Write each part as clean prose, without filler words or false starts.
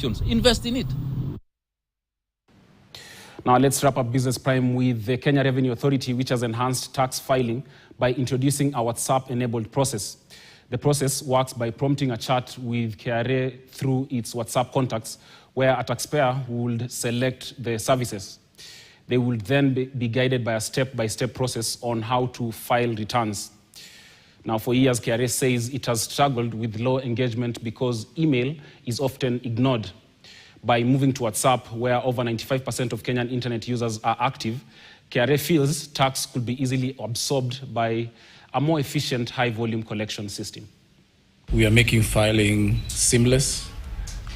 Invest in it. Now let's wrap up Business Prime with the Kenya Revenue Authority, which has enhanced tax filing by introducing a WhatsApp-enabled process. The process works by prompting a chat with KRA through its WhatsApp contacts, where a taxpayer would select the services. They will then be guided by a step-by-step process on how to file returns. Now, for years, KRA says it has struggled with low engagement because email is often ignored. By moving to WhatsApp, where over 95% of Kenyan internet users are active, KRA feels tax could be easily absorbed by a more efficient high-volume collection system. We are making filing seamless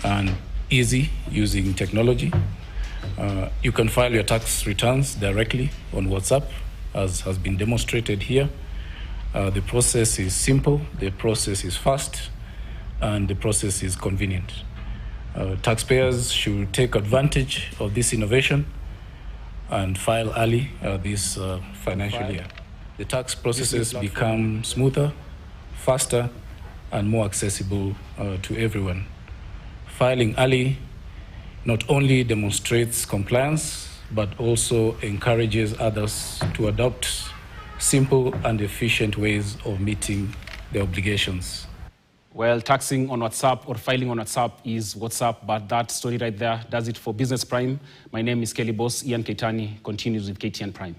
and easy using technology. You can file your tax returns directly on WhatsApp, as has been demonstrated here. The process is simple, the process is fast, and the process is convenient. Taxpayers should take advantage of this innovation and file early this financial year. The tax processes become smoother, faster, and more accessible to everyone. Filing early not only demonstrates compliance, but also encourages others to adopt simple and efficient ways of meeting their obligations. Well, taxing on WhatsApp or filing on WhatsApp is WhatsApp, but that story right there does it for Business Prime. My name is Kelly Boss. Ian Keitani continues with KTN Prime.